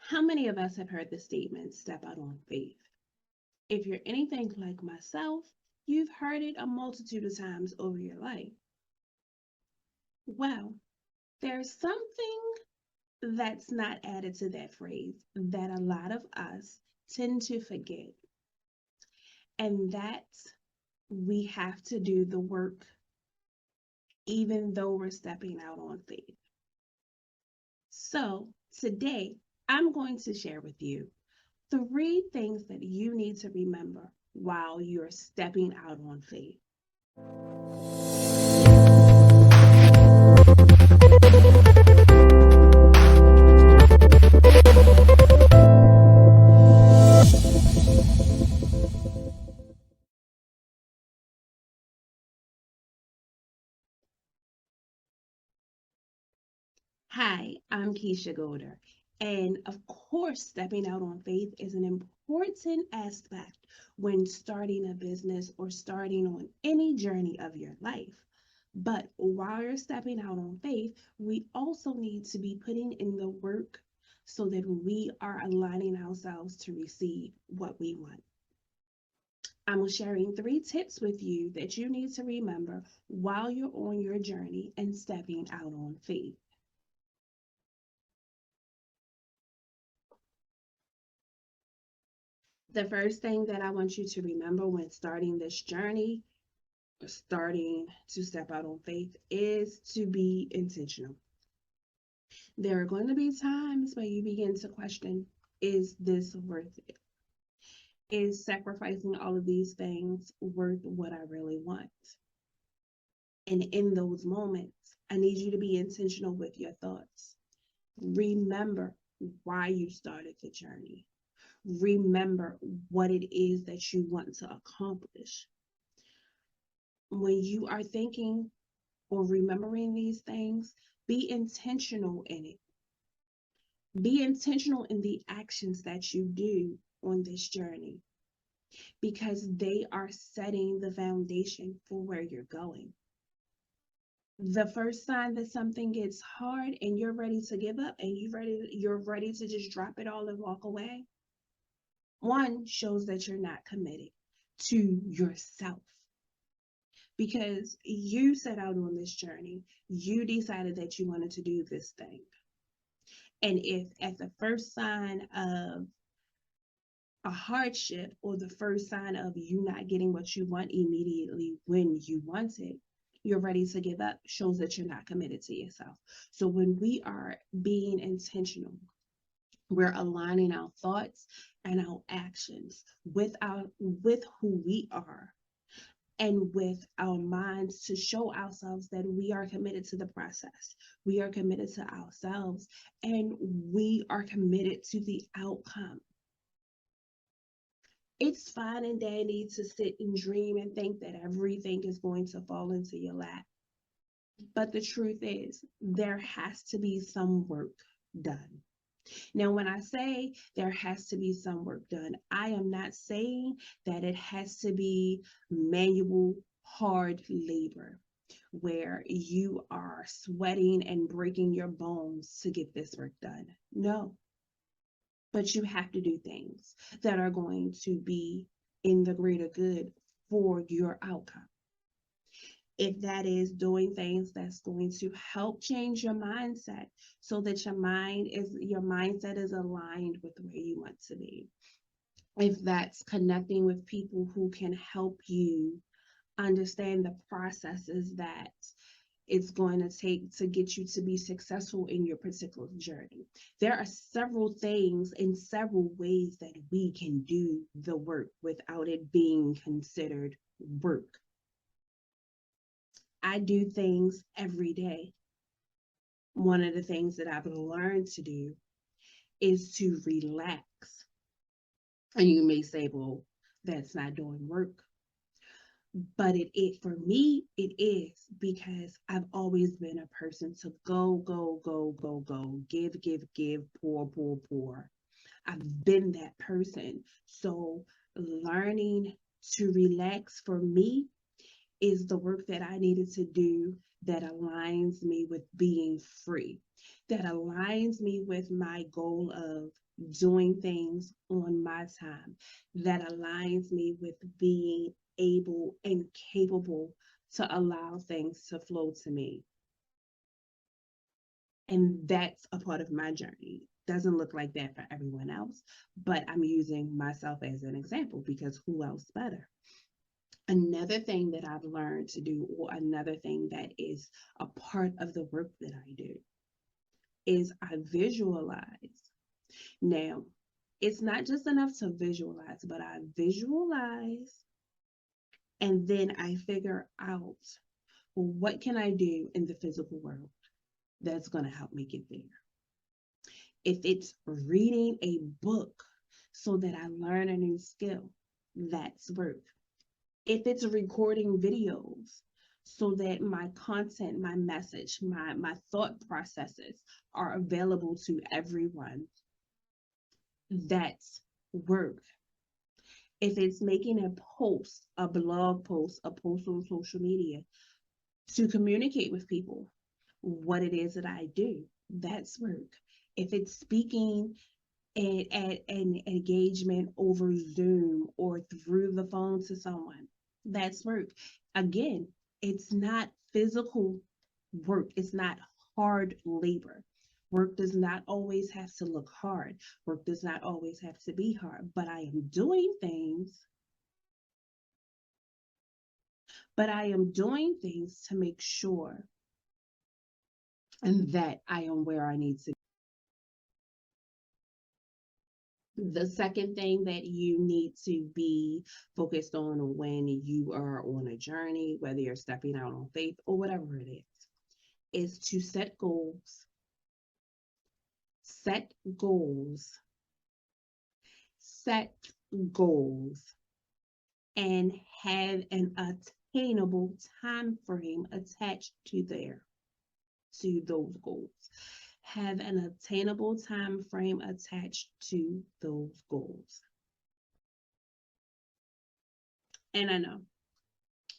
How many of us have heard the statement, step out on faith? If you're anything like myself, you've heard it a multitude of times over your life. Well, there's something that's not added to that phrase that a lot of us tend to forget, and that's we have to do the work even though we're stepping out on faith. So, today I'm going to share with you three things that you need to remember while you're stepping out on faith. Hi, I'm Keisha Golder. And of course, stepping out on faith is an important aspect when starting a business or starting on any journey of your life. But while you're stepping out on faith, we also need to be putting in the work so that we are aligning ourselves to receive what we want. I'm sharing three tips with you that you need to remember while you're on your journey and stepping out on faith. The first thing that I want you to remember when starting this journey, or starting to step out on faith, is to be intentional. There are going to be times where you begin to question, is this worth it? Is sacrificing all of these things worth what I really want? And in those moments, I need you to be intentional with your thoughts. Remember why you started the journey. Remember what it is that you want to accomplish. When you are thinking or remembering these things, be intentional in it. Be intentional in the actions that you do on this journey because they are setting the foundation for where you're going. The first sign that something gets hard and you're ready to give up and you're ready to just drop it all and walk away, one shows that you're not committed to yourself because you set out on this journey. You decided that you wanted to do this thing. And if at the first sign of a hardship or the first sign of you not getting what you want immediately when you want it, you're ready to give up, shows that you're not committed to yourself. So when we are being intentional, we're aligning our thoughts and our actions with who we are and with our minds to show ourselves that we are committed to the process. We are committed to ourselves and we are committed to the outcome. It's fine and dandy to sit and dream and think that everything is going to fall into your lap. But the truth is, there has to be some work done. Now, when I say there has to be some work done, I am not saying that it has to be manual, hard labor where you are sweating and breaking your bones to get this work done. No, but you have to do things that are going to be in the greater good for your outcome. If that is doing things that's going to help change your mindset so that your mindset is aligned with where you want to be. If that's connecting with people who can help you understand the processes that it's going to take to get you to be successful in your particular journey. There are several things and several ways that we can do the work without it being considered work. I do things every day. One of the things that I've learned to do is to relax. And you may say, well, that's not doing work. But it for me, it is because I've always been a person to go, go, go, go, go, give, pour, pour, pour. I've been that person. So learning to relax for me is the work that I needed to do that aligns me with being free. that aligns me with my goal of doing things on my time, that aligns me with being able and capable to allow things to flow to me. And that's a part of my journey. Doesn't look like that for everyone else, but I'm using myself as an example because who else better? Another thing that I've learned to do, or another thing that is a part of the work that I do, is I visualize. Now, it's not just enough to visualize, but I visualize and then I figure out, well, what can I do in the physical world that's going to help me get there? If it's reading a book so that I learn a new skill, that's work. If it's recording videos so that my content, my message, my thought processes are available to everyone, that's work. If it's making a post, a blog post, a post on social media to communicate with people what it is that I do, that's work. If it's speaking at an engagement over Zoom or through the phone to someone, that's work. Again, it's not physical work, it's not hard labor. Work does not always have to look hard. Work does not always have to be hard, but I am doing things, to make sure and that I am where I need to be. The second thing that you need to be focused on when you are on a journey, whether you're stepping out on faith or whatever it is to set goals. Set goals. Set goals and have an attainable time frame attached to those goals. Have an attainable time frame attached to those goals. And I know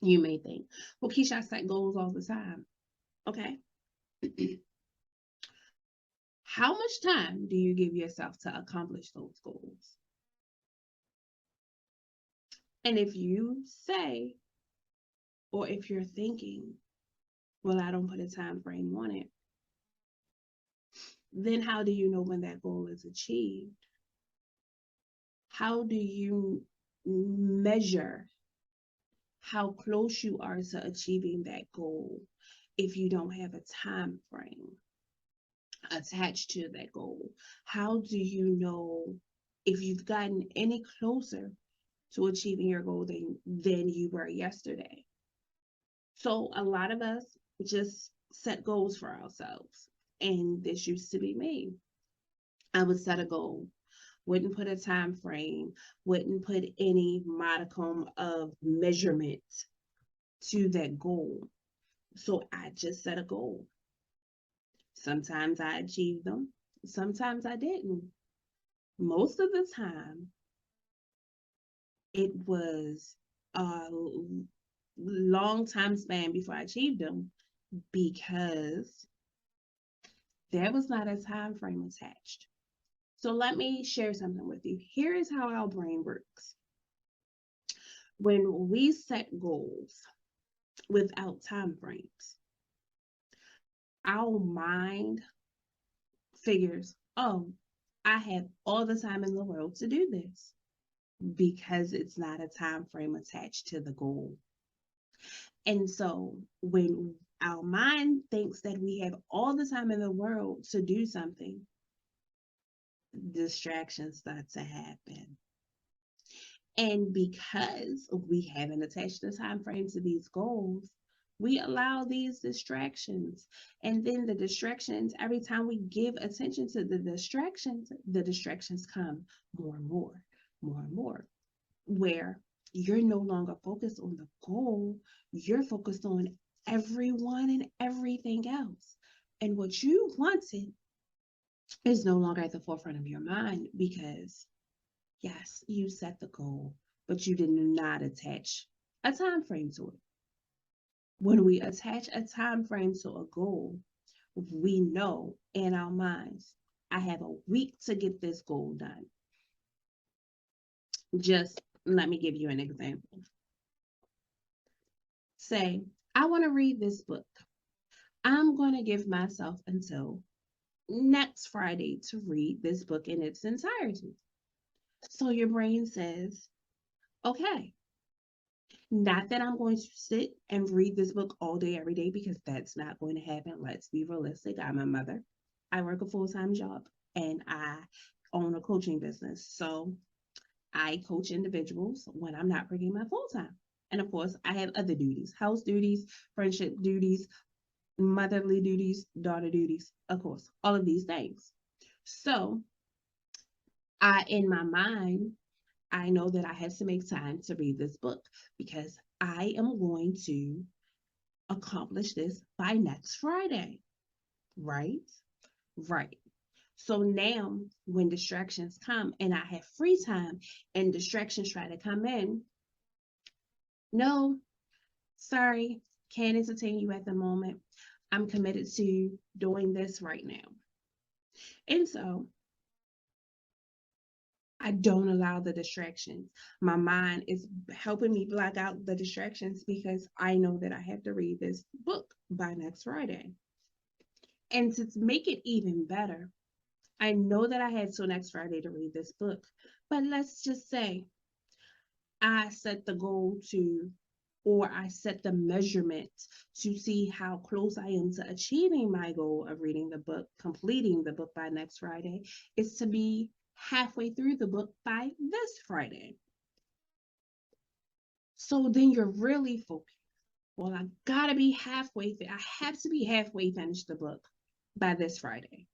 you may think, well, Keisha, I set goals all the time. Okay. How much time do you give yourself to accomplish those goals? And if you say, or if you're thinking, well, I don't put a time frame on it, then how do you know when that goal is achieved? How do you measure how close you are to achieving that goal if you don't have a time frame attached to that goal? How do you know if you've gotten any closer to achieving your goal than you were yesterday? So a lot of us just set goals for ourselves. And this used to be me. I would set a goal, wouldn't put a time frame, wouldn't put any modicum of measurement to that goal. So I just set a goal. Sometimes I achieved them, sometimes I didn't. Most of the time, it was a long time span before I achieved them because there was not a time frame attached. So let me share something with you. Here is how our brain works. When we set goals without time frames, our mind figures, oh, I have all the time in the world to do this because it's not a time frame attached to the goal. And so when our mind thinks that we have all the time in the world to do something, distractions start to happen. And because we haven't attached the time frame to these goals, we allow these distractions. And then the distractions, every time we give attention to the distractions come more and more, more and more, where you're no longer focused on the goal, you're focused on everyone and everything else. And what you wanted is no longer at the forefront of your mind because yes, you set the goal, but you did not attach a time frame to it. When we attach a time frame to a goal, we know in our minds, I have a week to get this goal done. Just let me give you an example. Say, I want to read this book. I'm going to give myself until next Friday to read this book in its entirety. So your brain says, okay, not that I'm going to sit and read this book all day, every day, because that's not going to happen. Let's be realistic. I'm a mother. I work a full-time job and I own a coaching business. So I coach individuals when I'm not working my full-time. And of course, I have other duties, house duties, friendship duties, motherly duties, daughter duties, of course, all of these things. So in my mind, I know that I have to make time to read this book because I am going to accomplish this by next Friday, right? Right. So now when distractions come and I have free time and distractions try to come in, no, sorry, can't entertain you at the moment. I'm committed to doing this right now. And so I don't allow the distractions. My mind is helping me block out the distractions because I know that I have to read this book by next Friday. And to make it even better, I know that I had till next Friday to read this book. But let's just say I set the goal to, or I set the measurement to see how close I am to achieving my goal of reading the book, completing the book by next Friday, is to be halfway through the book by this Friday. So then you're really focused. Well, I gotta be halfway. I have to be halfway finished the book by this Friday,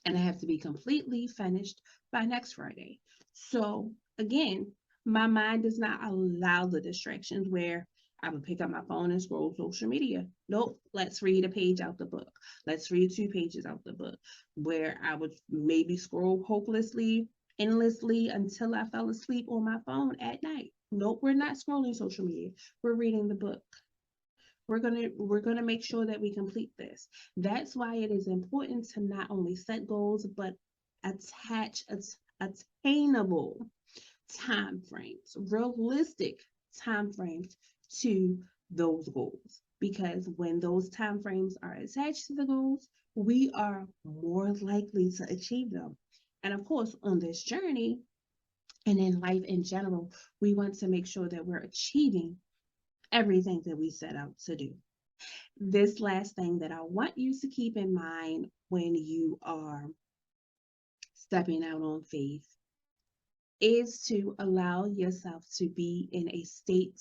and I have to be completely finished by next Friday. So again, my mind does not allow the distractions where I would pick up my phone and scroll social media. Nope, let's read a page out the book. Let's read 2 pages out the book, where I would maybe scroll hopelessly, endlessly until I fell asleep on my phone at night. Nope, we're not scrolling social media. We're reading the book. We're gonna make sure that we complete this. That's why it is important to not only set goals, but attach attainable time frames, realistic time frames to those goals. Because when those time frames are attached to the goals, we are more likely to achieve them. And of course, on this journey and in life in general, we want to make sure that we're achieving everything that we set out to do. This last thing that I want you to keep in mind when you are stepping out on faith is to allow yourself to be in a state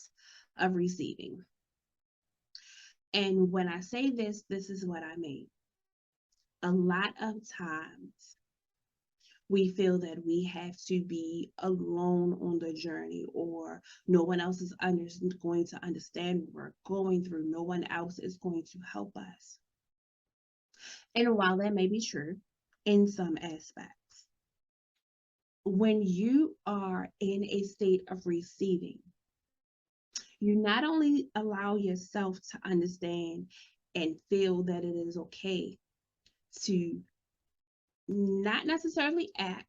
of receiving. And when I say this, this is what I mean. A lot of times we feel that we have to be alone on the journey, or no one else is going to understand what we're going through. No one else is going to help us. And while that may be true in some aspects, when you are in a state of receiving, you not only allow yourself to understand and feel that it is okay to not necessarily ask,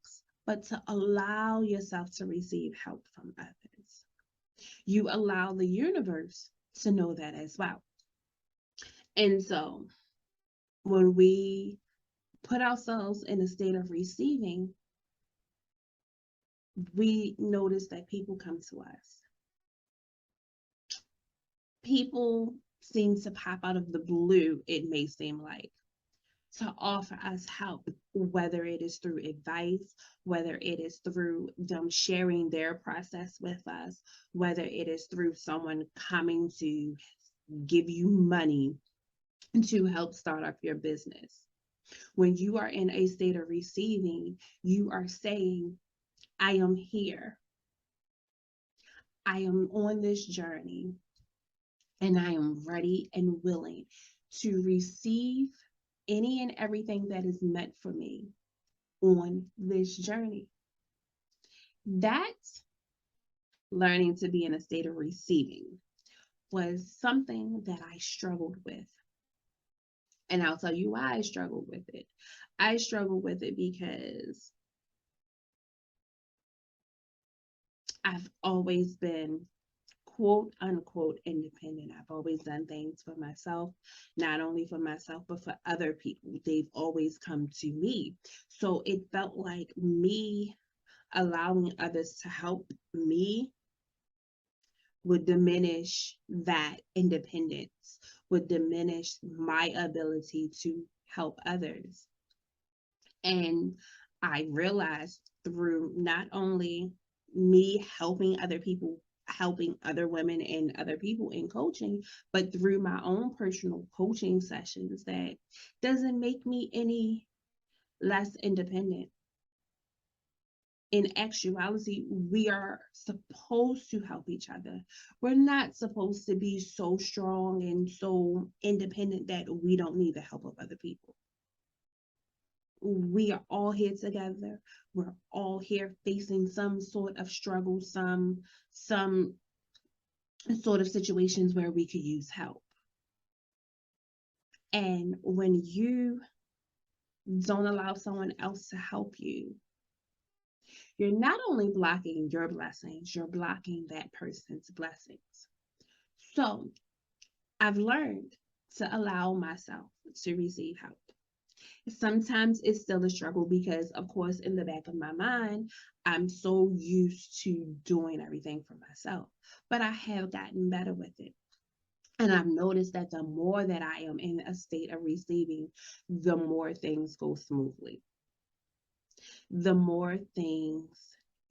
but to allow yourself to receive help from others. You allow the universe to know that as well. And so when we put ourselves in a state of receiving, we notice that people come to us. People seem to pop out of the blue, it may seem like, to offer us help, whether it is through advice, whether it is through them sharing their process with us, whether it is through someone coming to give you money to help start up your business. When you are in a state of receiving, you are saying, I am here. I am on this journey, and I am ready and willing to receive any and everything that is meant for me on this journey. That learning to be in a state of receiving was something that I struggled with And I'll tell you why I struggled with it. I struggled with it because I've always been quote unquote independent. I've always done things for myself, not only for myself, but for other people. They've always come to me. So it felt like me allowing others to help me would diminish that independence, would diminish my ability to help others. And I realized through not only me helping other people, helping other women and other people in coaching, but through my own personal coaching sessions, that doesn't make me any less independent. In actuality, we are supposed to help each other. We're not supposed to be so strong and so independent that we don't need the help of other people. We are all here together. We're all here facing some sort of struggle, some sort of situations where we could use help. And when you don't allow someone else to help you, you're not only blocking your blessings, you're blocking that person's blessings. So I've learned to allow myself to receive help. Sometimes it's still a struggle because, of course, in the back of my mind, I'm so used to doing everything for myself. But I have gotten better with it. And I've noticed that the more that I am in a state of receiving, the more things go smoothly. The more things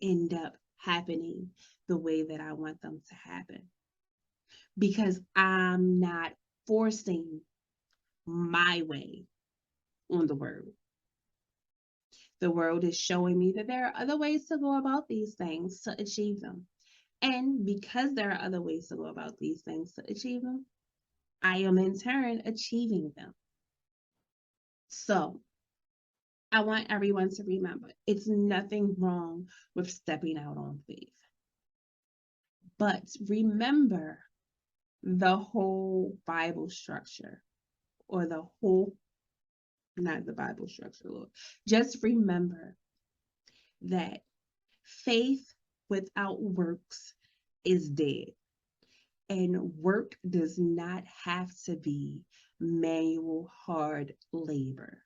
end up happening the way that I want them to happen. Because I'm not forcing my way on the world. The world is showing me that there are other ways to go about these things to achieve them. And because there are other ways to go about these things to achieve them, I am in turn achieving them. So I want everyone to remember it's nothing wrong with stepping out on faith. But remember the whole Bible structure, or the whole, not the Bible structure, Lord. Just remember that faith without works is dead. And work does not have to be manual, hard labor.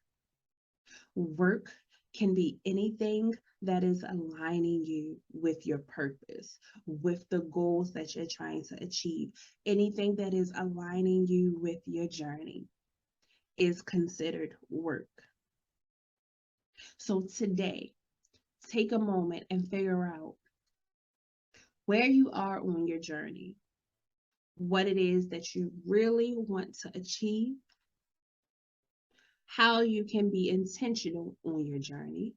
Work can be anything that is aligning you with your purpose, with the goals that you're trying to achieve. Anything that is aligning you with your journey is considered work. So today, take a moment and figure out where you are on your journey, what it is that you really want to achieve, how you can be intentional on your journey.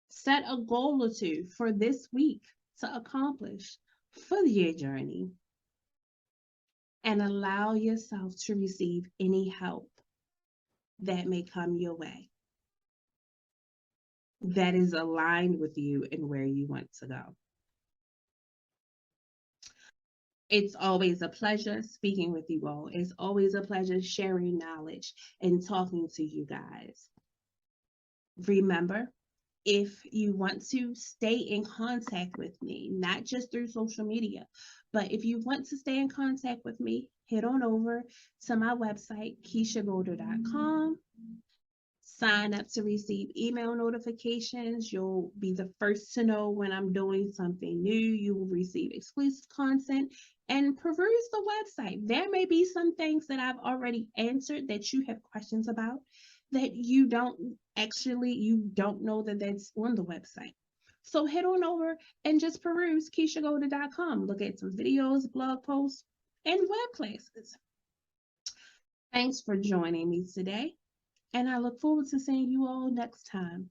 Set a goal or two for this week to accomplish for your journey, and allow yourself to receive any help that may come your way that is aligned with you and where you want to go. It's always a pleasure speaking with you all. It's always a pleasure sharing knowledge and talking to you guys. Remember, if you want to stay in contact with me, not just through social media, but if you want to stay in contact with me, head on over to my website, KeishaGolder.com. Sign up to receive email notifications. You'll be the first to know when I'm doing something new. You will receive exclusive content, and peruse the website. There may be some things that I've already answered that you have questions about that you don't know that that's on the website. So head on over and just peruse KeishaGolder.com. Look at some videos, blog posts, and web classes. Thanks for joining me today, and I look forward to seeing you all next time.